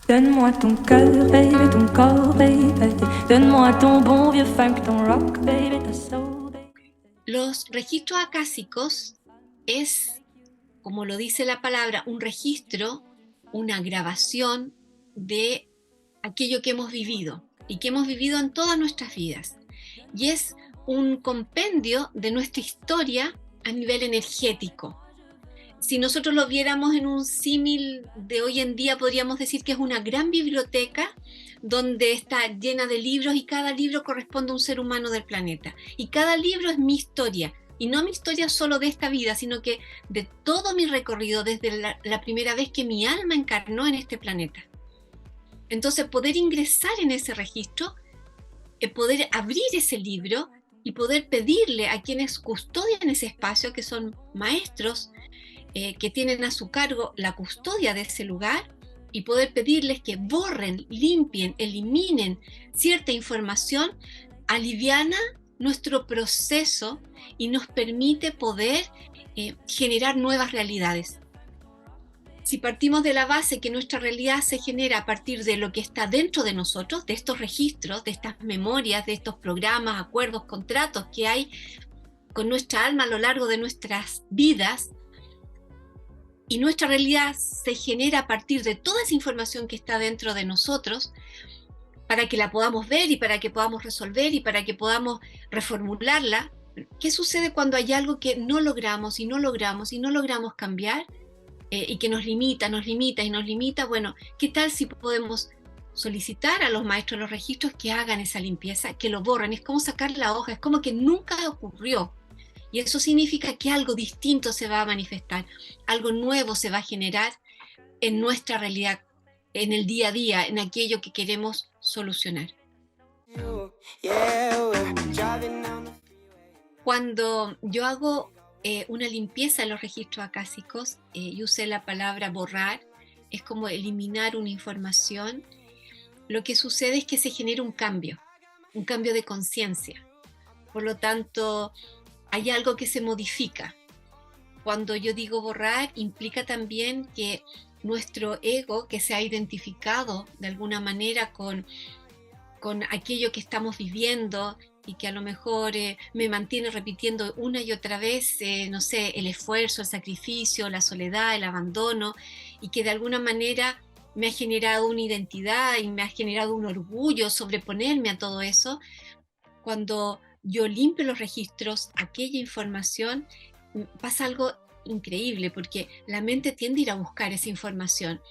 Donne-moi ton cœur, baby, ton corps, baby. Donne-moi ton bon vieux funk, ton rock, baby, ta soul, baby. Los registros acásicos es, como lo dice la palabra, un registro, una grabación de aquello que hemos vivido y que hemos vivido en todas nuestras vidas. Y es un compendio de nuestra historia a nivel energético. Si nosotros lo viéramos en un símil de hoy en día, podríamos decir que es una gran biblioteca donde está llena de libros y cada libro corresponde a un ser humano del planeta. Y cada libro es mi historia. Y no mi historia solo de esta vida, sino que de todo mi recorrido desde la primera vez que mi alma encarnó en este planeta. Entonces, poder ingresar en ese registro, poder abrir ese libro y poder pedirle a quienes custodian ese espacio, que son maestros, que tienen a su cargo la custodia de ese lugar, y poder pedirles que borren, limpien, eliminen cierta información, aliviana nuestro proceso y nos permite poder generar nuevas realidades. Si partimos de la base que nuestra realidad se genera a partir de lo que está dentro de nosotros, de estos registros, de estas memorias, de estos programas, acuerdos, contratos que hay con nuestra alma a lo largo de nuestras vidas, y nuestra realidad se genera a partir de toda esa información que está dentro de nosotros, para que la podamos ver y para que podamos resolver y para que podamos reformularla. ¿Qué sucede cuando hay algo que no logramos y no logramos y no logramos cambiar, y que nos limita y nos limita? Bueno, ¿qué tal si podemos solicitar a los maestros de los registros que hagan esa limpieza, que lo borren? Es como sacar la hoja, es como que nunca ocurrió. Y eso significa que algo distinto se va a manifestar, algo nuevo se va a generar en nuestra realidad, en el día a día, en aquello que queremos solucionar. Cuando yo hago una limpieza en los registros acásicos, y usé la palabra borrar, es como eliminar una información. Lo que sucede es que se genera un cambio de conciencia. Por lo tanto, hay algo que se modifica. Cuando yo digo borrar, implica también que nuestro ego, que se ha identificado de alguna manera con aquello que estamos viviendo y que a lo mejor me mantiene repitiendo una y otra vez, no sé, el esfuerzo, el sacrificio, la soledad, el abandono, y que de alguna manera me ha generado una identidad y me ha generado un orgullo sobreponerme a todo eso. Cuando yo limpio los registros, aquella información, pasa algo increíble, porque la mente tiende a ir a buscar esa información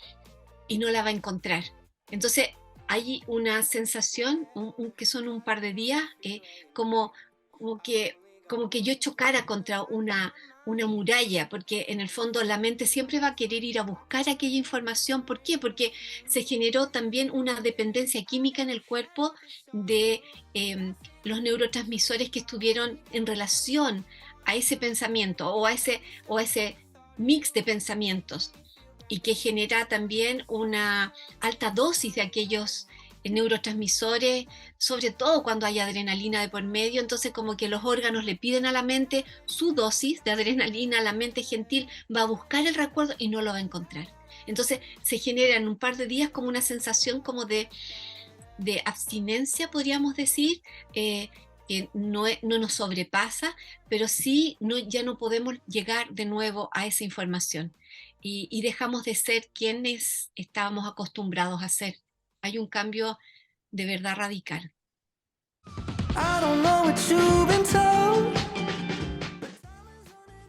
y no la va a encontrar. Entonces hay una sensación, que son un par de días, como que yo chocara contra una muralla, porque en el fondo la mente siempre va a querer ir a buscar aquella información. ¿Por qué? Porque se generó también una dependencia química en el cuerpo de los neurotransmisores que estuvieron en relación a ese pensamiento o a ese mix de pensamientos, y que genera también una alta dosis de aquellos neurotransmisores, sobre todo cuando hay adrenalina de por medio. Entonces como que los órganos le piden a la mente su dosis de adrenalina, la mente gentil va a buscar el recuerdo y no lo va a encontrar. Entonces se genera en un par de días como una sensación como de abstinencia, podríamos decir, que no nos sobrepasa, pero sí ya no podemos llegar de nuevo a esa información, y dejamos de ser quienes estábamos acostumbrados a ser. Hay un cambio de verdad radical.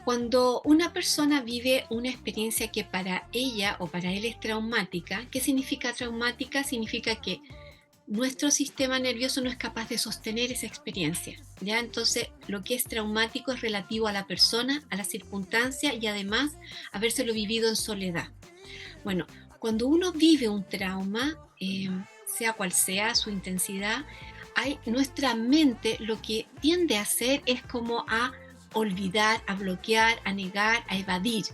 Cuando una persona vive una experiencia que para ella o para él es traumática, ¿qué significa traumática? Significa que nuestro sistema nervioso no es capaz de sostener esa experiencia, ¿ya? Entonces, lo que es traumático es relativo a la persona, a la circunstancia, y además habérselo vivido en soledad. Bueno, cuando uno vive un trauma, sea cual sea su intensidad, nuestra mente lo que tiende a hacer es como a olvidar, a bloquear, a negar, a evadir.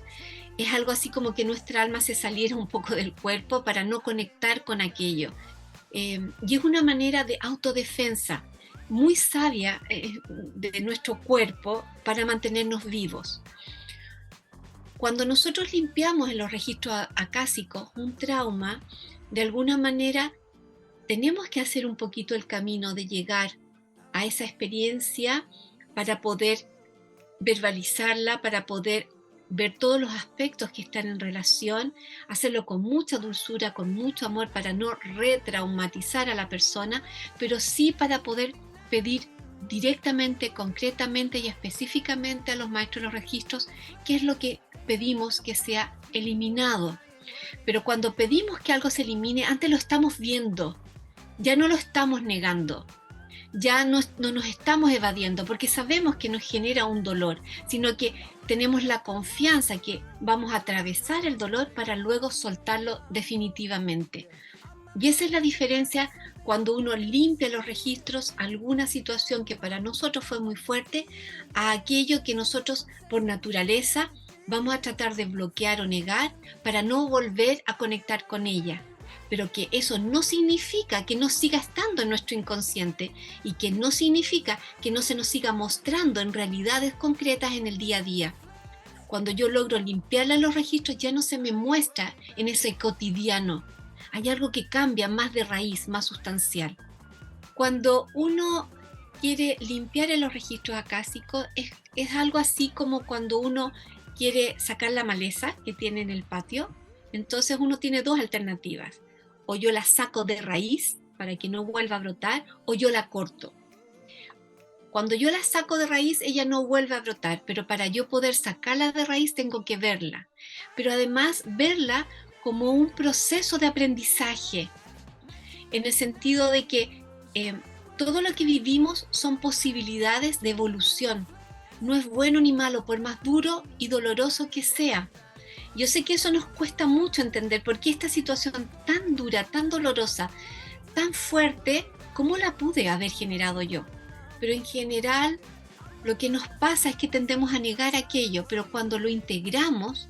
Es algo así como que nuestra alma se saliera un poco del cuerpo para no conectar con aquello. Y es una manera de autodefensa muy sabia de nuestro cuerpo para mantenernos vivos. Cuando nosotros limpiamos en los registros acásicos un trauma, de alguna manera tenemos que hacer un poquito el camino de llegar a esa experiencia para poder verbalizarla, para poder ver todos los aspectos que están en relación, hacerlo con mucha dulzura, con mucho amor, para no retraumatizar a la persona, pero sí para poder pedir directamente, concretamente y específicamente a los maestros de los registros qué es lo que pedimos que sea eliminado. Pero cuando pedimos que algo se elimine, antes lo estamos viendo, ya no lo estamos negando, ya no nos estamos evadiendo porque sabemos que nos genera un dolor, sino que tenemos la confianza que vamos a atravesar el dolor para luego soltarlo definitivamente. Y esa es la diferencia cuando uno limpia los registros, alguna situación que para nosotros fue muy fuerte, a aquello que nosotros por naturaleza vamos a tratar de bloquear o negar para no volver a conectar con ella. Pero que eso no significa que no siga estando en nuestro inconsciente y que no significa que no se nos siga mostrando en realidades concretas en el día a día. Cuando yo logro limpiarla en los registros, ya no se me muestra en ese cotidiano. Hay algo que cambia más de raíz, más sustancial. Cuando uno quiere limpiar en los registros acásicos, es algo así como cuando uno quiere sacar la maleza que tiene en el patio. Entonces uno tiene dos alternativas. O yo la saco de raíz para que no vuelva a brotar, o yo la corto. Cuando yo la saco de raíz, ella no vuelve a brotar, pero para yo poder sacarla de raíz tengo que verla. Pero además verla como un proceso de aprendizaje, en el sentido de que todo lo que vivimos son posibilidades de evolución. No es bueno ni malo, por más duro y doloroso que sea. Yo sé que eso nos cuesta mucho entender por qué esta situación tan dura, tan dolorosa, tan fuerte, ¿cómo la pude haber generado yo? Pero en general lo que nos pasa es que tendemos a negar aquello, pero cuando lo integramos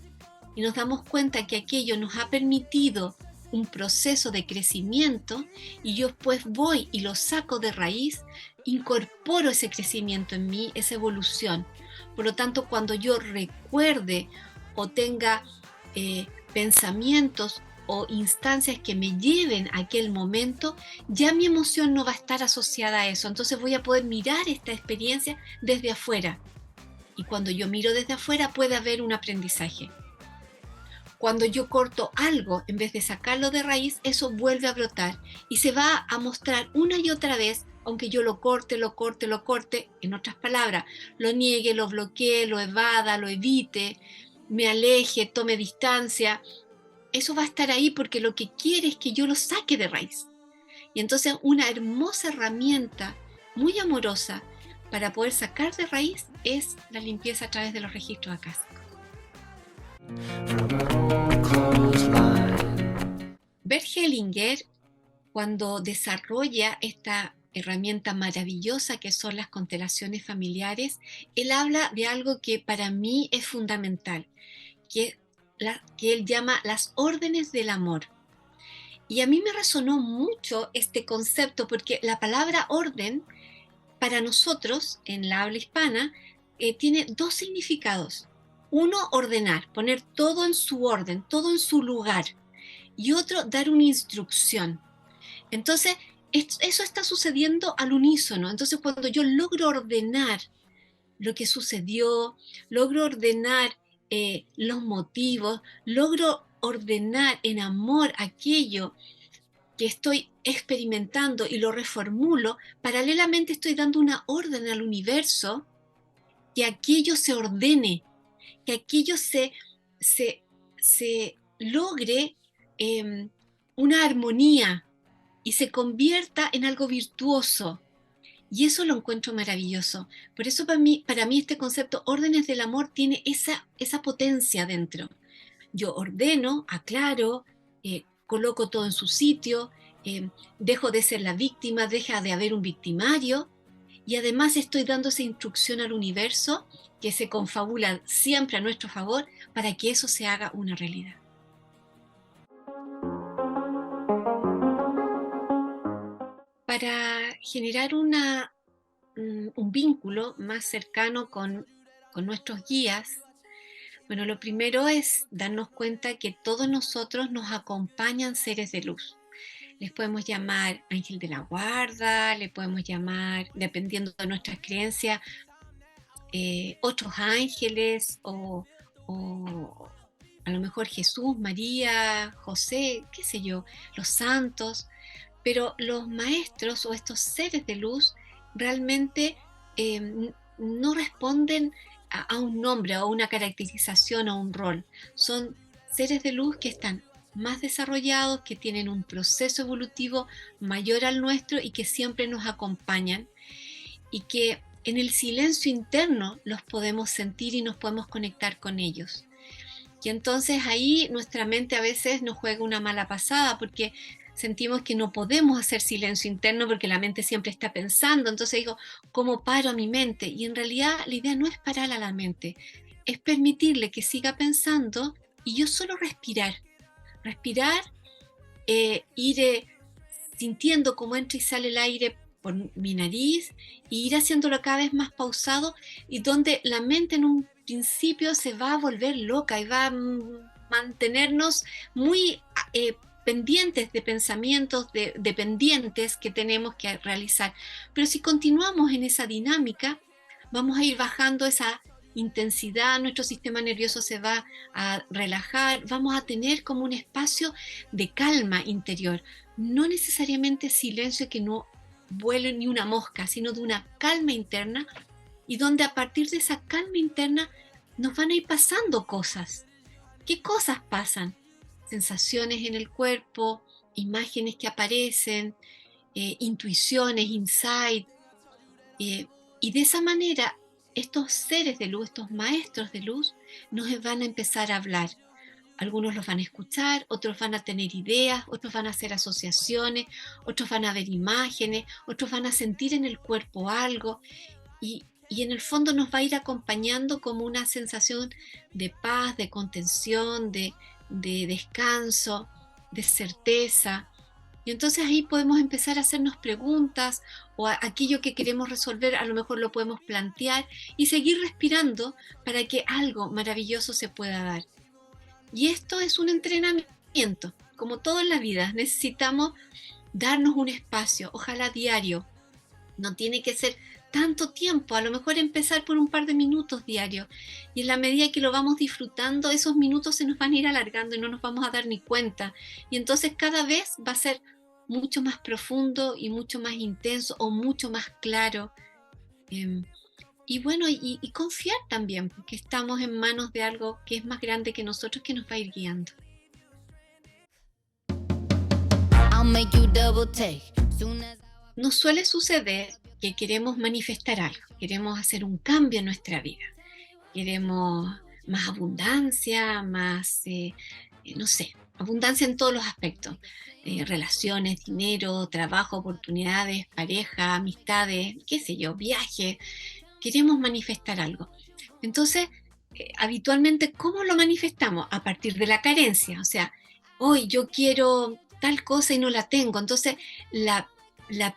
y nos damos cuenta que aquello nos ha permitido un proceso de crecimiento y yo después voy y lo saco de raíz, incorporo ese crecimiento en mí, esa evolución. Por lo tanto, cuando yo recuerde o tenga pensamientos o instancias que me lleven a aquel momento, ya mi emoción no va a estar asociada a eso. Entonces voy a poder mirar esta experiencia desde afuera. Y cuando yo miro desde afuera puede haber un aprendizaje. Cuando yo corto algo, en vez de sacarlo de raíz, eso vuelve a brotar y se va a mostrar una y otra vez, aunque yo lo corte, en otras palabras, lo niegue, lo bloquee, lo evada, lo evite, me aleje, tome distancia. Eso va a estar ahí porque lo que quiere es que yo lo saque de raíz. Y entonces una hermosa herramienta, muy amorosa, para poder sacar de raíz es la limpieza a través de los registros acásicos. Bert Hellinger, cuando desarrolla esta herramienta maravillosa que son las constelaciones familiares, él habla de algo que para mí es fundamental, que él llama las órdenes del amor. Y a mí me resonó mucho este concepto porque la palabra orden para nosotros en la habla hispana tiene dos significados. Uno, ordenar, poner todo en su orden, todo en su lugar. Y otro, dar una instrucción. Entonces, eso está sucediendo al unísono. Entonces, cuando yo logro ordenar lo que sucedió, logro ordenar los motivos, logro ordenar en amor aquello que estoy experimentando y lo reformulo, paralelamente estoy dando una orden al universo que aquello se ordene, que aquello se logre una armonía y se convierta en algo virtuoso. Y eso lo encuentro maravilloso. Por eso para mí este concepto órdenes del amor tiene esa potencia dentro. Yo ordeno, aclaro, coloco todo en su sitio, dejo de ser la víctima, deja de haber un victimario y además estoy dando esa instrucción al universo que se confabula siempre a nuestro favor para que eso se haga una realidad. Para generar un vínculo más cercano con nuestros guías, Bueno, lo primero es darnos cuenta que todos nosotros nos acompañan seres de luz. Les podemos llamar ángel de la guarda, le podemos llamar, dependiendo de nuestras creencias, otros ángeles o a lo mejor Jesús, María, José, qué sé yo, los santos. Pero los maestros o estos seres de luz realmente no responden a un nombre, a una caracterización, a un rol. Son seres de luz que están más desarrollados, que tienen un proceso evolutivo mayor al nuestro y que siempre nos acompañan, y que en el silencio interno los podemos sentir y nos podemos conectar con ellos. Y entonces ahí nuestra mente a veces nos juega una mala pasada, porque sentimos que no podemos hacer silencio interno porque la mente siempre está pensando. Entonces digo, ¿cómo paro a mi mente? Y en realidad la idea no es parar a la mente, es permitirle que siga pensando y yo solo respirar, ir sintiendo cómo entra y sale el aire por mi nariz, y ir haciéndolo cada vez más pausado, y donde la mente en un principio se va a volver loca y va a mantenernos muy pendientes de pensamientos dependientes que tenemos que realizar. Pero si continuamos en esa dinámica, vamos a ir bajando esa intensidad, nuestro sistema nervioso se va a relajar, vamos a tener como un espacio de calma interior, no necesariamente silencio que no vuele ni una mosca, sino de una calma interna, y donde a partir de esa calma interna nos van a ir pasando cosas. ¿Qué cosas pasan? Sensaciones en el cuerpo, imágenes que aparecen, intuiciones, insight, y de esa manera estos seres de luz, estos maestros de luz, nos van a empezar a hablar. Algunos los van a escuchar, otros van a tener ideas, otros van a hacer asociaciones, otros van a ver imágenes, otros van a sentir en el cuerpo algo, y en el fondo nos va a ir acompañando como una sensación de paz, de contención, de descanso, de certeza. Y entonces ahí podemos empezar a hacernos preguntas, o aquello que queremos resolver a lo mejor lo podemos plantear y seguir respirando para que algo maravilloso se pueda dar. Y esto es un entrenamiento, como todo en la vida. Necesitamos darnos un espacio, ojalá diario. No tiene que ser tanto tiempo, a lo mejor empezar por un par de minutos diarios. Y en la medida que lo vamos disfrutando, esos minutos se nos van a ir alargando y no nos vamos a dar ni cuenta. Y entonces cada vez va a ser mucho más profundo y mucho más intenso o mucho más claro. Y bueno, y confiar también, porque estamos en manos de algo que es más grande que nosotros, que nos va a ir guiando. Nos suele suceder que queremos manifestar algo, queremos hacer un cambio en nuestra vida, queremos más abundancia, más, no sé, abundancia en todos los aspectos, relaciones, dinero, trabajo, oportunidades, pareja, amistades, qué sé yo, viaje. Queremos manifestar algo. Entonces, habitualmente, ¿cómo lo manifestamos? A partir de la carencia. O sea, hoy yo quiero tal cosa y no la tengo. Entonces, la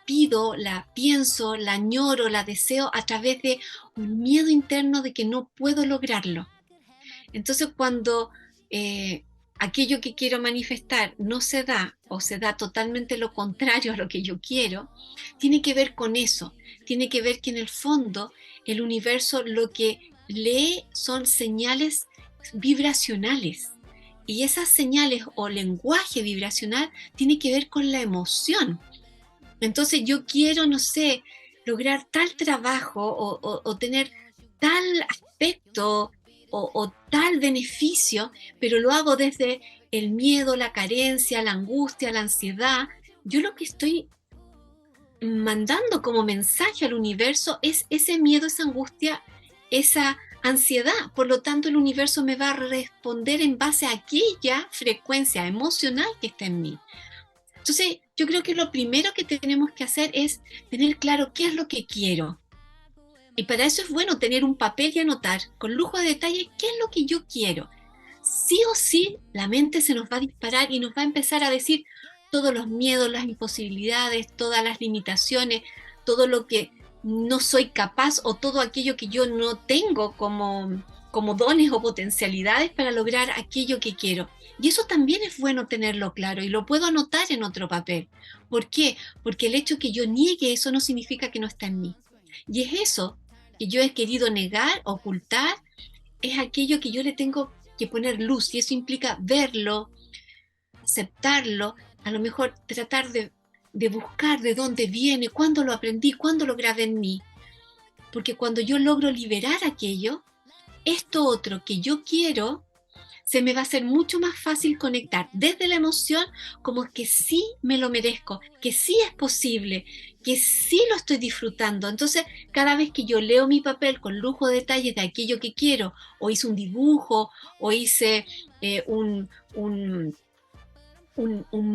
pido, la pienso, la añoro, la deseo a través de un miedo interno de que no puedo lograrlo. Entonces, cuando aquello que quiero manifestar no se da, o se da totalmente lo contrario a lo que yo quiero, tiene que ver con eso. Tiene que ver que en el fondo el universo lo que lee son señales vibracionales, y esas señales o lenguaje vibracional tiene que ver con la emoción. Entonces yo quiero, no sé, lograr tal trabajo o tener tal aspecto o tal beneficio, pero lo hago desde el miedo, la carencia, la angustia, la ansiedad. Yo lo que estoy mandando como mensaje al universo es ese miedo, esa angustia, esa ansiedad. Por lo tanto, el universo me va a responder en base a aquella frecuencia emocional que está en mí. Entonces, yo creo que lo primero que tenemos que hacer es tener claro qué es lo que quiero. Y para eso es bueno tener un papel y anotar con lujo de detalle qué es lo que yo quiero. Sí o sí, la mente se nos va a disparar y nos va a empezar a decir todos los miedos, las imposibilidades, todas las limitaciones, todo lo que no soy capaz o todo aquello que yo no tengo como como dones o potencialidades para lograr aquello que quiero. Y eso también es bueno tenerlo claro y lo puedo anotar en otro papel. ¿Por qué? Porque el hecho que yo niegue eso no significa que no está en mí. Y es eso que yo he querido negar, ocultar, es aquello que yo le tengo que poner luz y eso implica verlo, aceptarlo, a lo mejor tratar de buscar de dónde viene, cuándo lo aprendí, cuándo lo grabé en mí. Porque cuando yo logro liberar aquello, esto otro que yo quiero, se me va a hacer mucho más fácil conectar desde la emoción como que sí me lo merezco, que sí es posible, que sí lo estoy disfrutando. Entonces, cada vez que yo leo mi papel con lujo de detalles de aquello que quiero, o hice un dibujo, o hice un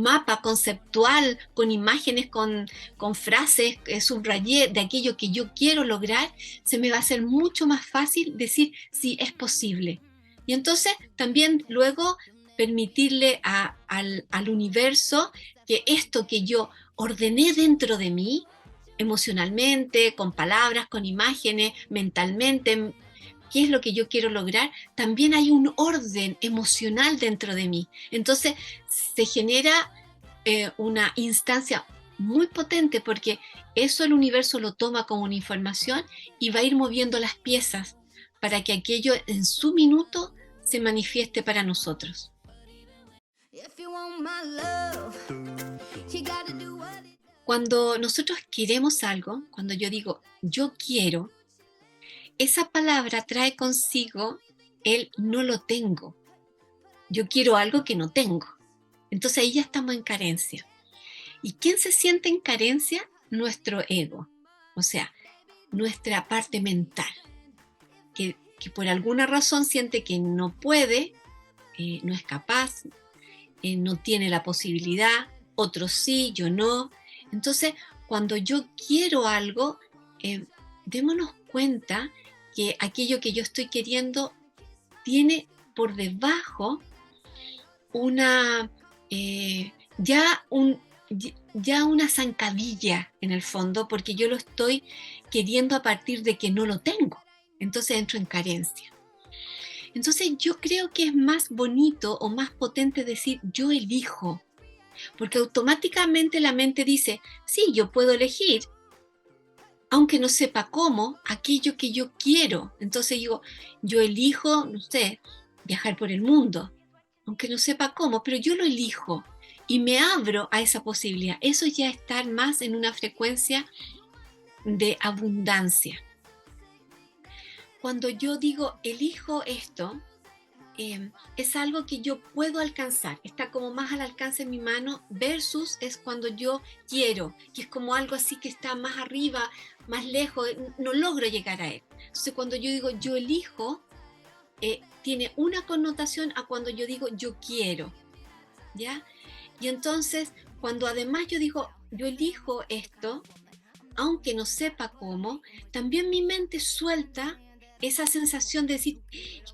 mapa conceptual con imágenes, con frases, subrayé de aquello que yo quiero lograr, se me va a hacer mucho más fácil decir sí, es posible. Y entonces también luego permitirle al universo que esto que yo ordené dentro de mí, emocionalmente, con palabras, con imágenes, mentalmente, qué es lo que yo quiero lograr, también hay un orden emocional dentro de mí. Entonces se genera una instancia muy potente porque eso el universo lo toma como una información y va a ir moviendo las piezas para que aquello en su minuto se manifieste para nosotros. Cuando nosotros queremos algo, cuando yo digo yo quiero, esa palabra trae consigo el no lo tengo. Yo quiero algo que no tengo. Entonces ahí ya estamos en carencia. ¿Y quién se siente en carencia? Nuestro ego. O sea, nuestra parte mental. Que por alguna razón siente que no puede, no es capaz, no tiene la posibilidad, otros sí, yo no. Entonces, cuando yo quiero algo, démonos cuenta que aquello que yo estoy queriendo tiene por debajo una ya una zancadilla en el fondo, porque yo lo estoy queriendo a partir de que no lo tengo. Entonces entro en carencia. Entonces yo creo que es más bonito o más potente decir yo elijo, porque automáticamente la mente dice, sí, yo puedo elegir, aunque no sepa cómo, aquello que yo quiero. Entonces digo, yo elijo, no sé, viajar por el mundo, aunque no sepa cómo, pero yo lo elijo y me abro a esa posibilidad. Eso ya es estar más en una frecuencia de abundancia. Cuando yo digo, elijo esto, es algo que yo puedo alcanzar, está como más al alcance de mi mano, versus es cuando yo quiero, que es como algo así que está más arriba, más lejos, no logro llegar a él. Entonces cuando yo digo yo elijo, tiene una connotación a cuando yo digo yo quiero, ¿ya? Y entonces cuando además yo digo yo elijo esto, aunque no sepa cómo, también mi mente suelta esa sensación de decir,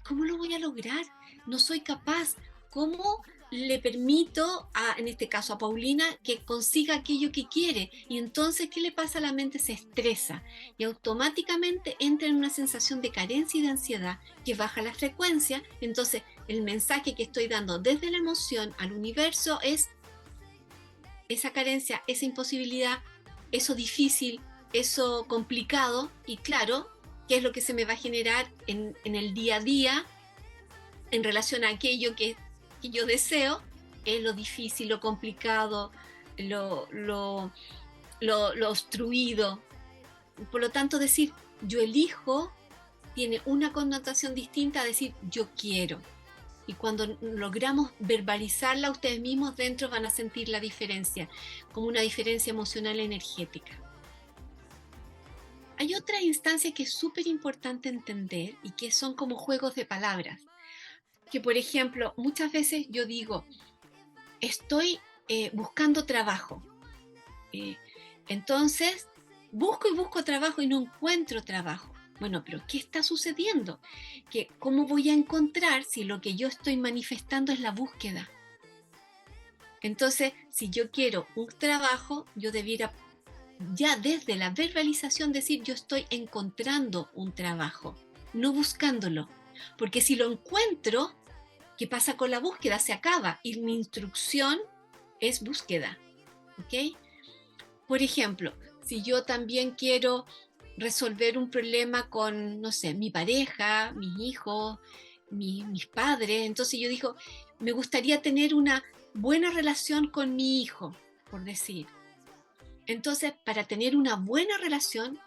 ¿cómo lo voy a lograr? No soy capaz. ¿Cómo le permito, en este caso a Paulina, que consiga aquello que quiere? Y entonces, ¿qué le pasa a la mente? Se estresa y automáticamente entra en una sensación de carencia y de ansiedad que baja la frecuencia. Entonces, el mensaje que estoy dando desde la emoción al universo es esa carencia, esa imposibilidad, eso difícil, eso complicado, y claro, qué es lo que se me va a generar en el día a día en relación a aquello que yo deseo, es lo difícil, lo complicado, lo obstruido. Por lo tanto, decir yo elijo tiene una connotación distinta a decir yo quiero. Y cuando logramos verbalizarla, ustedes mismos dentro van a sentir la diferencia, como una diferencia emocional energética. Hay otra instancia que es súper importante entender y que son como juegos de palabras. Que, por ejemplo, muchas veces yo digo, estoy buscando trabajo. Entonces, busco y busco trabajo y no encuentro trabajo. Bueno, pero ¿qué está sucediendo? Que ¿cómo voy a encontrar si lo que yo estoy manifestando es la búsqueda? Entonces, si yo quiero un trabajo, yo debiera ya desde la verbalización decir yo estoy encontrando un trabajo, no buscándolo. Porque si lo encuentro, ¿qué pasa con la búsqueda? Se acaba y mi instrucción es búsqueda. ¿Ok? Por ejemplo, si yo también quiero resolver un problema con, no sé, mi pareja, mis hijos, mis padres, entonces yo digo, me gustaría tener una buena relación con mi hijo, por decir. Entonces, para tener una buena relación,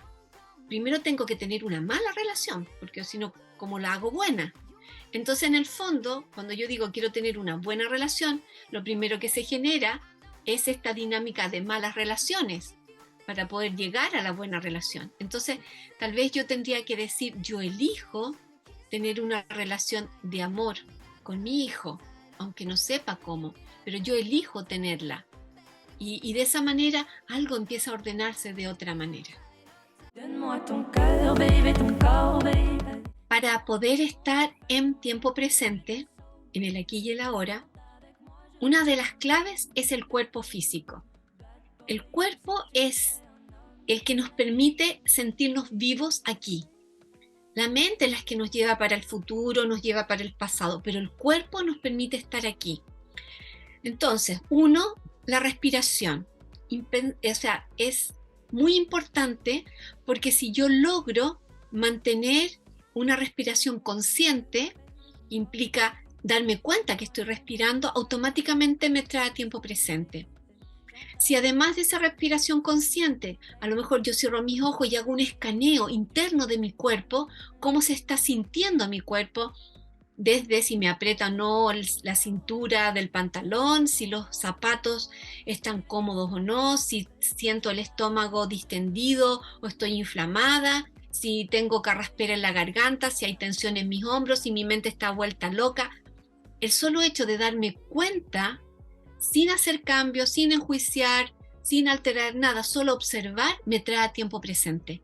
primero tengo que tener una mala relación, porque si no, ¿cómo la hago buena? Entonces, en el fondo, cuando yo digo quiero tener una buena relación, lo primero que se genera es esta dinámica de malas relaciones para poder llegar a la buena relación. Entonces, tal vez yo tendría que decir, yo elijo tener una relación de amor con mi hijo, aunque no sepa cómo, pero yo elijo tenerla. Y de esa manera algo empieza a ordenarse de otra manera. Donne-moi ton cœur, baby, ton corps, baby. Para poder estar en tiempo presente, en el aquí y el ahora, una de las claves es el cuerpo físico. El cuerpo es el que nos permite sentirnos vivos aquí. La mente es la que nos lleva para el futuro, nos lleva para el pasado, pero el cuerpo nos permite estar aquí. Entonces, la respiración. O sea, es muy importante porque si yo logro mantener una respiración consciente, implica darme cuenta que estoy respirando, automáticamente me trae a tiempo presente. Si además de esa respiración consciente, a lo mejor yo cierro mis ojos y hago un escaneo interno de mi cuerpo, cómo se está sintiendo mi cuerpo, desde si me aprieta o no la cintura del pantalón, si los zapatos están cómodos o no, si siento el estómago distendido o estoy inflamada, si tengo carraspera en la garganta, si hay tensión en mis hombros, si mi mente está vuelta loca. El solo hecho de darme cuenta, sin hacer cambios, sin enjuiciar, sin alterar nada, solo observar, me trae a tiempo presente.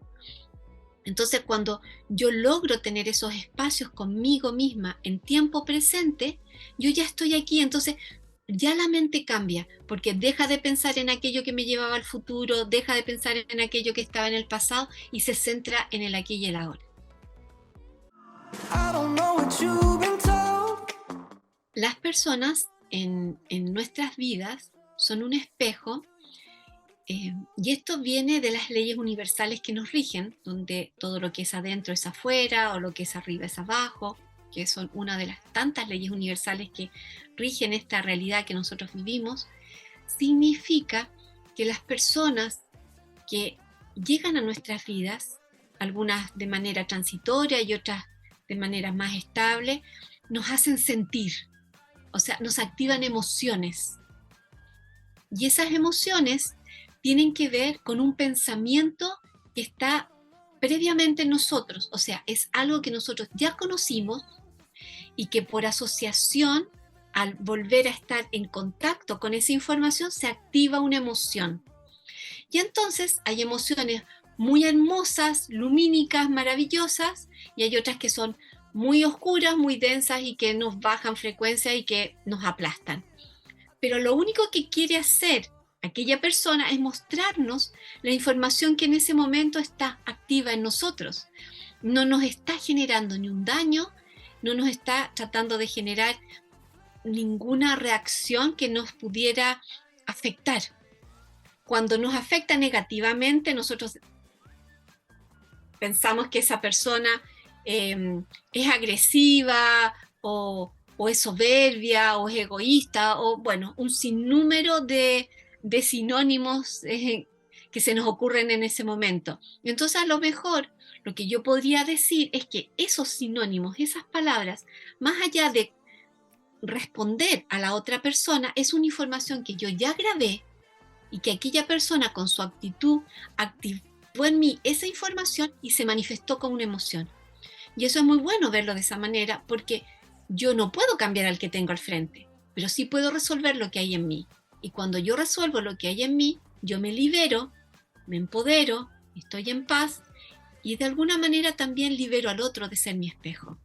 Entonces, cuando yo logro tener esos espacios conmigo misma en tiempo presente, yo ya estoy aquí, entonces ya la mente cambia, porque deja de pensar en aquello que me llevaba al futuro, deja de pensar en aquello que estaba en el pasado y se centra en el aquí y el ahora. Las personas en nuestras vidas son un espejo. Y esto viene de las leyes universales que nos rigen, donde todo lo que es adentro es afuera o lo que es arriba es abajo, que son una de las tantas leyes universales que rigen esta realidad que nosotros vivimos. Significa que las personas que llegan a nuestras vidas, algunas de manera transitoria y otras de manera más estable, nos hacen sentir, o sea, nos activan emociones. Y esas emociones tienen que ver con un pensamiento que está previamente en nosotros, o sea, es algo que nosotros ya conocimos y que por asociación, al volver a estar en contacto con esa información, se activa una emoción. Y entonces hay emociones muy hermosas, lumínicas, maravillosas, y hay otras que son muy oscuras, muy densas y que nos bajan frecuencia y que nos aplastan. Pero lo único que quiere hacer aquella persona es mostrarnos la información que en ese momento está activa en nosotros. No nos está generando ni un daño, no nos está tratando de generar ninguna reacción que nos pudiera afectar. Cuando nos afecta negativamente, nosotros pensamos que esa persona es agresiva o es soberbia o es egoísta o bueno, un sinnúmero de sinónimos que se nos ocurren en ese momento. Entonces, a lo mejor lo que yo podría decir es que esos sinónimos, esas palabras, más allá de responder a la otra persona, es una información que yo ya grabé y que aquella persona con su actitud activó en mí esa información y se manifestó como una emoción. Y eso es muy bueno verlo de esa manera porque yo no puedo cambiar al que tengo al frente, pero sí puedo resolver lo que hay en mí. Y cuando yo resuelvo lo que hay en mí, yo me libero, me empodero, estoy en paz y de alguna manera también libero al otro de ser mi espejo.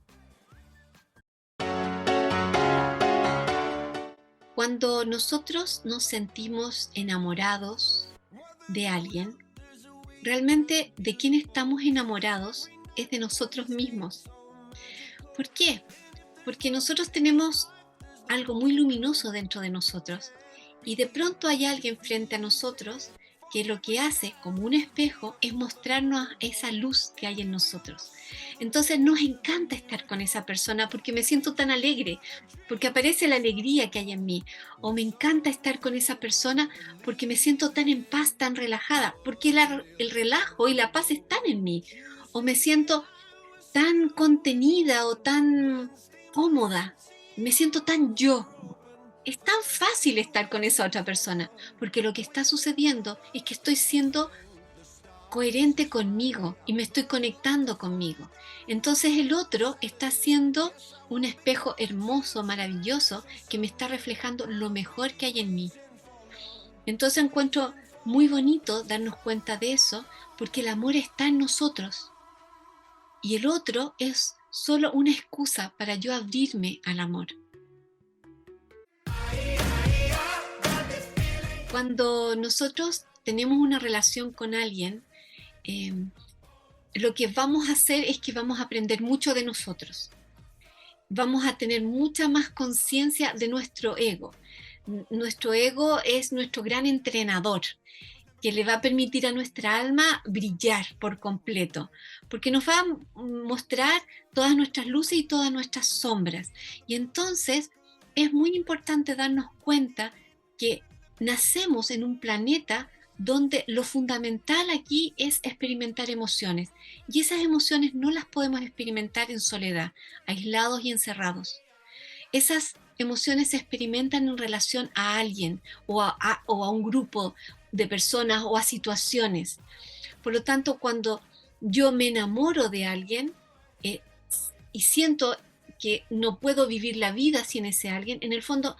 Cuando nosotros nos sentimos enamorados de alguien, realmente de quién estamos enamorados es de nosotros mismos. ¿Por qué? Porque nosotros tenemos algo muy luminoso dentro de nosotros y de pronto hay alguien frente a nosotros que lo que hace como un espejo es mostrarnos esa luz que hay en nosotros. Entonces nos encanta estar con esa persona porque me siento tan alegre, porque aparece la alegría que hay en mí. O me encanta estar con esa persona porque me siento tan en paz, tan relajada, porque el relajo y la paz están en mí. O me siento tan contenida o tan cómoda, me siento tan yo. Es tan fácil estar con esa otra persona, porque lo que está sucediendo es que estoy siendo coherente conmigo y me estoy conectando conmigo. Entonces el otro está siendo un espejo hermoso, maravilloso, que me está reflejando lo mejor que hay en mí. Entonces encuentro muy bonito darnos cuenta de eso, porque el amor está en nosotros y el otro es solo una excusa para yo abrirme al amor. Cuando nosotros tenemos una relación con alguien, lo que vamos a hacer es que vamos a aprender mucho de nosotros. Vamos a tener mucha más conciencia de nuestro ego. Nuestro ego es nuestro gran entrenador, que le va a permitir a nuestra alma brillar por completo, porque nos va a mostrar todas nuestras luces y todas nuestras sombras. Y entonces es muy importante darnos cuenta que nacemos en un planeta donde lo fundamental aquí es experimentar emociones. Y esas emociones no las podemos experimentar en soledad, aislados y encerrados. Esas emociones se experimentan en relación a alguien o a un grupo de personas o a situaciones. Por lo tanto, cuando yo me enamoro de alguien y siento que no puedo vivir la vida sin ese alguien, en el fondo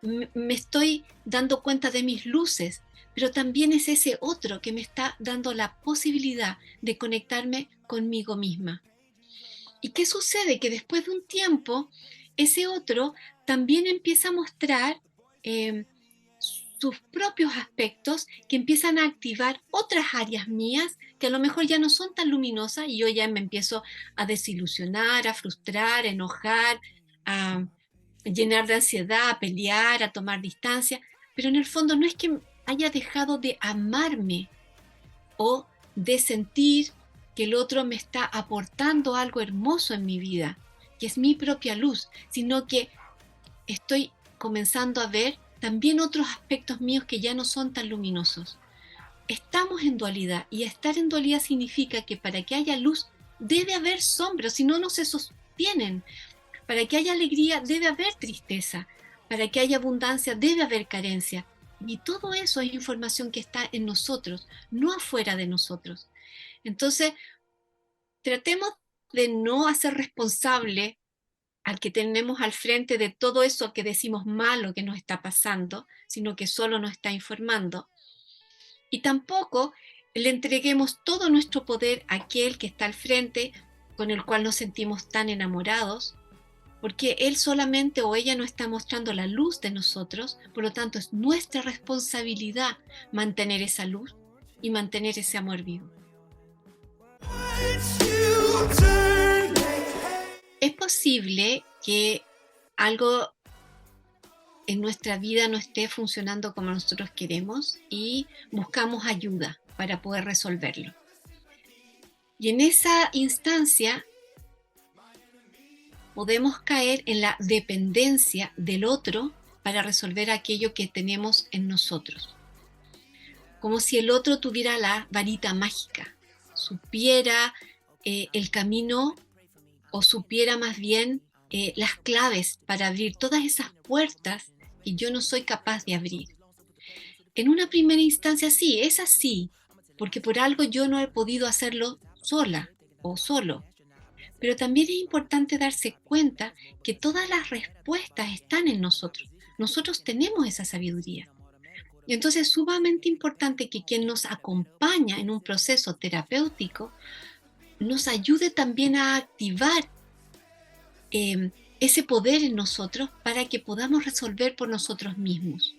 me estoy dando cuenta de mis luces, pero también es ese otro que me está dando la posibilidad de conectarme conmigo misma. ¿Y qué sucede? Que después de un tiempo, ese otro también empieza a mostrar sus propios aspectos que empiezan a activar otras áreas mías que a lo mejor ya no son tan luminosas y yo ya me empiezo a desilusionar, a frustrar, a enojar, a llenar de ansiedad, a pelear, a tomar distancia, pero en el fondo no es que haya dejado de amarme o de sentir que el otro me está aportando algo hermoso en mi vida, que es mi propia luz, sino que estoy comenzando a ver también otros aspectos míos que ya no son tan luminosos. Estamos en dualidad y estar en dualidad significa que para que haya luz debe haber sombra, si no, no se sostienen. Para que haya alegría debe haber tristeza, para que haya abundancia debe haber carencia. Y todo eso es información que está en nosotros, no afuera de nosotros. Entonces, tratemos de no hacer responsable al que tenemos al frente de todo eso que decimos malo que nos está pasando, sino que solo nos está informando. Y tampoco le entreguemos todo nuestro poder a aquel que está al frente, con el cual nos sentimos tan enamorados, porque él solamente o ella no está mostrando la luz de nosotros, por lo tanto es nuestra responsabilidad mantener esa luz y mantener ese amor vivo. Es posible que algo en nuestra vida no esté funcionando como nosotros queremos y buscamos ayuda para poder resolverlo. Y en esa instancia podemos caer en la dependencia del otro para resolver aquello que tenemos en nosotros. Como si el otro tuviera la varita mágica, supiera el camino o supiera más bien las claves para abrir todas esas puertas que yo no soy capaz de abrir. En una primera instancia sí, es así, porque por algo yo no he podido hacerlo sola o solo. Pero también es importante darse cuenta que todas las respuestas están en nosotros. Nosotros tenemos esa sabiduría. Y entonces es sumamente importante que quien nos acompaña en un proceso terapéutico nos ayude también a activar ese poder en nosotros para que podamos resolver por nosotros mismos.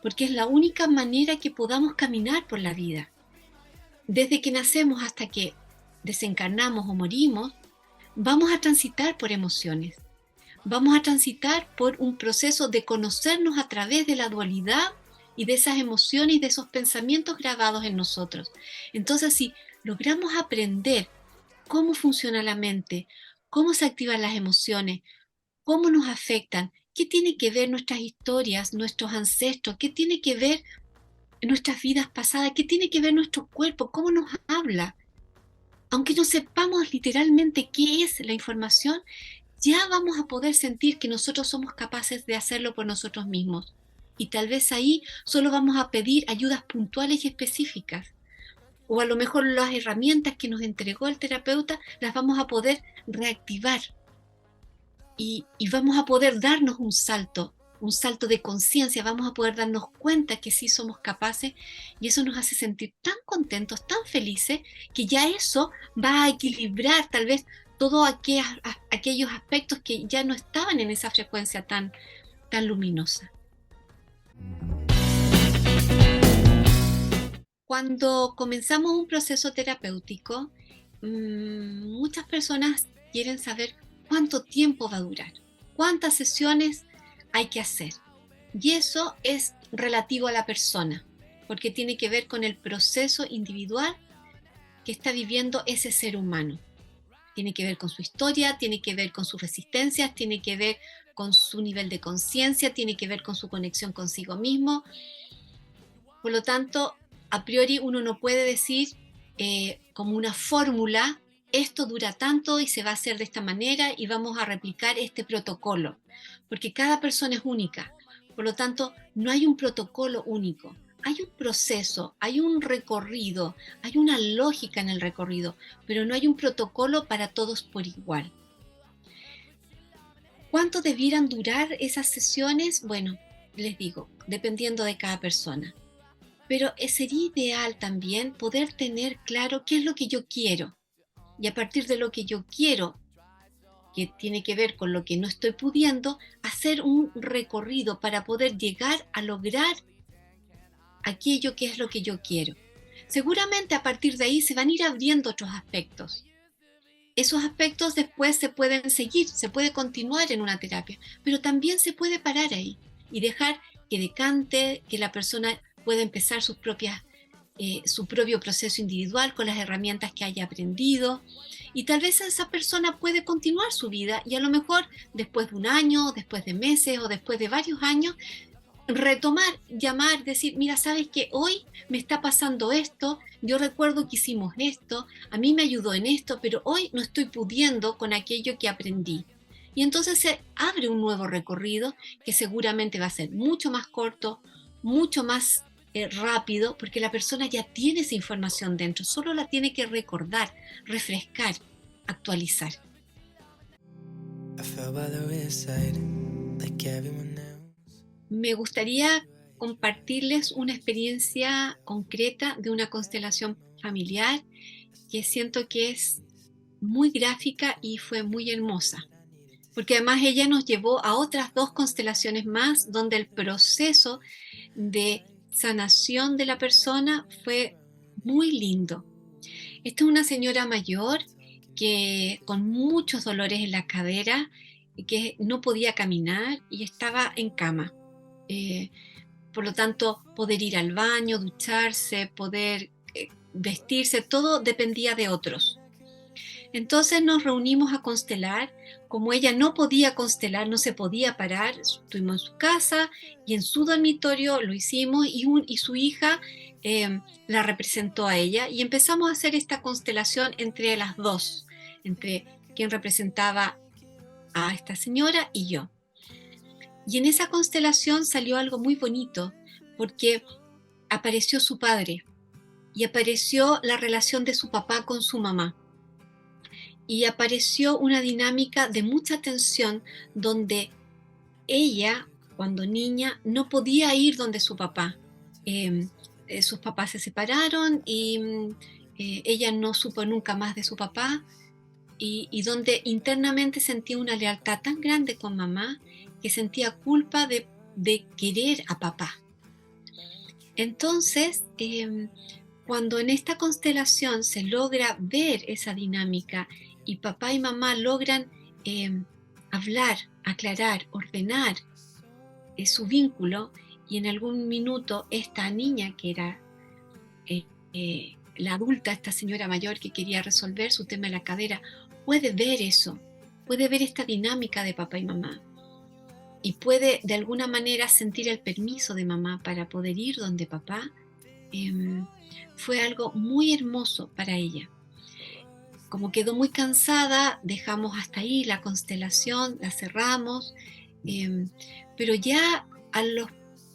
Porque es la única manera que podamos caminar por la vida. Desde que nacemos hasta que desencarnamos o morimos, vamos a transitar por emociones, vamos a transitar por un proceso de conocernos a través de la dualidad y de esas emociones y de esos pensamientos grabados en nosotros. Entonces, si logramos aprender cómo funciona la mente, cómo se activan las emociones, cómo nos afectan, qué tiene que ver nuestras historias, nuestros ancestros, qué tiene que ver nuestras vidas pasadas, qué tiene que ver nuestro cuerpo, cómo nos habla. Aunque no sepamos literalmente qué es la información, ya vamos a poder sentir que nosotros somos capaces de hacerlo por nosotros mismos. Y tal vez ahí solo vamos a pedir ayudas puntuales y específicas. O a lo mejor las herramientas que nos entregó el terapeuta las vamos a poder reactivar y vamos a poder darnos un salto de conciencia, vamos a poder darnos cuenta que sí somos capaces y eso nos hace sentir tan contentos, tan felices, que ya eso va a equilibrar tal vez todos aquellos aspectos que ya no estaban en esa frecuencia tan luminosa. Cuando comenzamos un proceso terapéutico, muchas personas quieren saber cuánto tiempo va a durar, cuántas sesiones hay que hacer. Y eso es relativo a la persona, porque tiene que ver con el proceso individual que está viviendo ese ser humano. Tiene que ver con su historia, tiene que ver con sus resistencias, tiene que ver con su nivel de conciencia, tiene que ver con su conexión consigo mismo. Por lo tanto, a priori uno no puede decir como una fórmula, esto dura tanto y se va a hacer de esta manera y vamos a replicar este protocolo, porque cada persona es única. Por lo tanto, no hay un protocolo único. Hay un proceso, hay un recorrido, hay una lógica en el recorrido, pero no hay un protocolo para todos por igual. ¿Cuánto debieran durar esas sesiones? Bueno, les digo, dependiendo de cada persona. Pero sería ideal también poder tener claro qué es lo que yo quiero. Y a partir de lo que yo quiero, que tiene que ver con lo que no estoy pudiendo, hacer un recorrido para poder llegar a lograr aquello que es lo que yo quiero. Seguramente a partir de ahí se van a ir abriendo otros aspectos. Esos aspectos después se pueden seguir, se puede continuar en una terapia, pero también se puede parar ahí y dejar que decante, que la persona pueda empezar su propio proceso individual con las herramientas que haya aprendido y tal vez esa persona puede continuar su vida y a lo mejor después de un año, después de meses o después de varios años retomar, llamar, decir, mira, sabes que hoy me está pasando esto, yo recuerdo que hicimos esto, a mí me ayudó en esto, pero hoy no estoy pudiendo con aquello que aprendí. Y entonces se abre un nuevo recorrido que seguramente va a ser mucho más corto, mucho más rápido, porque la persona ya tiene esa información dentro, solo la tiene que recordar, refrescar, actualizar. Me gustaría compartirles una experiencia concreta de una constelación familiar que siento que es muy gráfica y fue muy hermosa, porque además ella nos llevó a otras 2 constelaciones más donde el proceso de sanación de la persona fue muy lindo. Esta es una señora mayor que con muchos dolores en la cadera, que no podía caminar y estaba en cama. Por lo tanto, poder ir al baño, ducharse, poder vestirse, todo dependía de otros. Entonces nos reunimos a constelar. Como ella no podía constelar, no se podía parar, estuvimos en su casa y en su dormitorio lo hicimos y su hija la representó a ella y empezamos a hacer esta constelación entre las dos, entre quien representaba a esta señora y yo. Y en esa constelación salió algo muy bonito, porque apareció su padre y apareció la relación de su papá con su mamá. Y apareció una dinámica de mucha tensión donde ella, cuando niña, no podía ir donde su papá. Sus papás se separaron y ella no supo nunca más de su papá y donde internamente sentía una lealtad tan grande con mamá que sentía culpa de querer a papá. Entonces, cuando en esta constelación se logra ver esa dinámica y papá y mamá logran hablar, aclarar, ordenar su vínculo, y en algún minuto esta niña que era la adulta, esta señora mayor que quería resolver su tema de la cadera, puede ver eso, puede ver esta dinámica de papá y mamá, y puede de alguna manera sentir el permiso de mamá para poder ir donde papá. Fue algo muy hermoso para ella. Como quedó muy cansada, dejamos hasta ahí la constelación, la cerramos, pero ya a los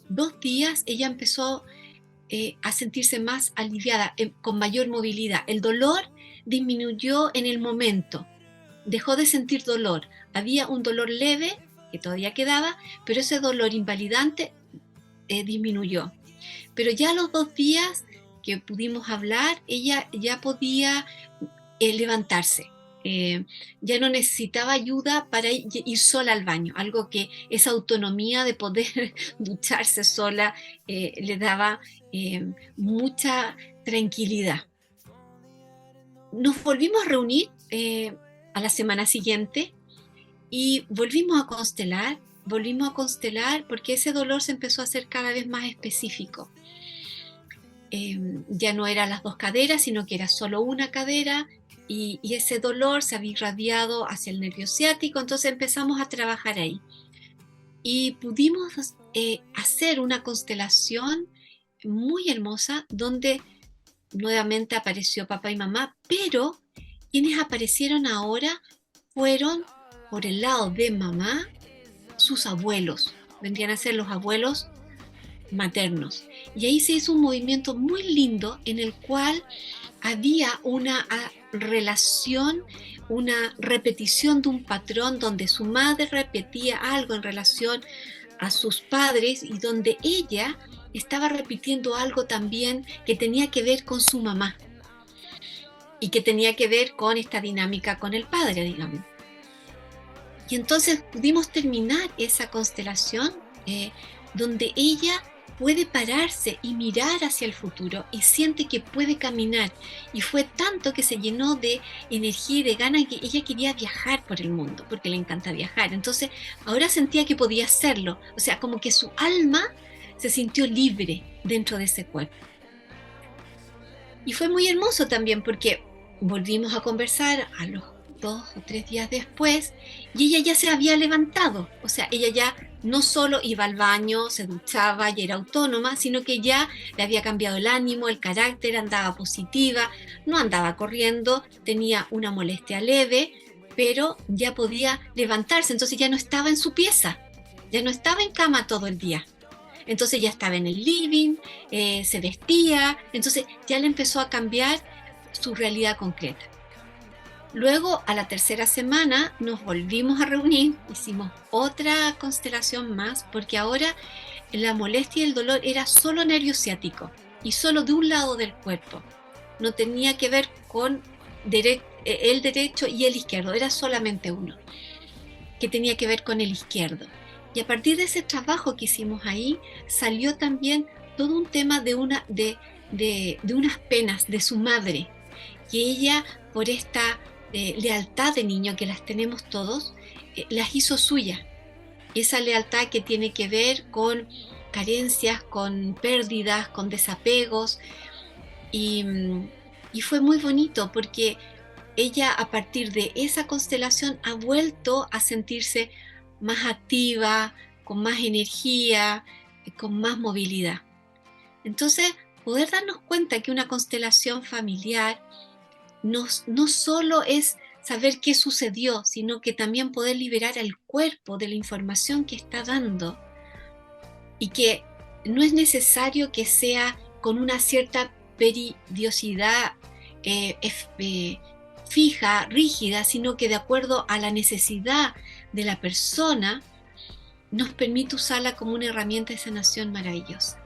2 días ella empezó a sentirse más aliviada, con mayor movilidad. El dolor disminuyó en el momento, dejó de sentir dolor. Había un dolor leve que todavía quedaba, pero ese dolor invalidante disminuyó. Pero ya a los 2 días que pudimos hablar, ella ya podía levantarse. Ya no necesitaba ayuda para ir sola al baño, algo que esa autonomía de poder ducharse sola le daba mucha tranquilidad. Nos volvimos a reunir a la semana siguiente y volvimos a constelar porque ese dolor se empezó a hacer cada vez más específico. Ya no eran las 2 caderas, sino que era solo una cadera, y ese dolor se había irradiado hacia el nervio ciático. Entonces empezamos a trabajar ahí y pudimos hacer una constelación muy hermosa donde nuevamente apareció papá y mamá, pero quienes aparecieron ahora fueron, por el lado de mamá, sus abuelos, vendrían a ser los abuelos maternos. Y ahí se hizo un movimiento muy lindo en el cual había una relación, una repetición de un patrón donde su madre repetía algo en relación a sus padres y donde ella estaba repitiendo algo también que tenía que ver con su mamá y que tenía que ver con esta dinámica con el padre, digamos. Y entonces pudimos terminar esa constelación donde ella puede pararse y mirar hacia el futuro y siente que puede caminar. Y fue tanto que se llenó de energía y de ganas que ella quería viajar por el mundo, porque le encanta viajar. Entonces ahora sentía que podía hacerlo. O sea, como que su alma se sintió libre dentro de ese cuerpo. Y fue muy hermoso también porque volvimos a conversar a los 2 o 3 días después y ella ya se había levantado. O sea, ella ya no solo iba al baño, se duchaba y era autónoma, sino que ya le había cambiado el ánimo, el carácter, andaba positiva, no andaba corriendo, tenía una molestia leve, pero ya podía levantarse. Entonces ya no estaba en su pieza, ya no estaba en cama todo el día. Entonces ya estaba en el living, se vestía, entonces ya le empezó a cambiar su realidad concreta. Luego, a la 3ª semana, nos volvimos a reunir, hicimos otra constelación más, porque ahora la molestia y el dolor era solo nervio ciático y solo de un lado del cuerpo. No tenía que ver con el derecho y el izquierdo, era solamente uno, que tenía que ver con el izquierdo. Y a partir de ese trabajo que hicimos ahí, salió también todo un tema de unas penas de su madre, que ella, por esta lealtad de niño que las tenemos todos, las hizo suya. Esa lealtad que tiene que ver con carencias, con pérdidas, con desapegos. Y fue muy bonito porque ella, a partir de esa constelación, ha vuelto a sentirse más activa, con más energía, con más movilidad. Entonces, poder darnos cuenta que una constelación familiar no solo es saber qué sucedió, sino que también poder liberar al cuerpo de la información que está dando, y que no es necesario que sea con una cierta periodicidad fija, rígida, sino que de acuerdo a la necesidad de la persona nos permite usarla como una herramienta de sanación maravillosa.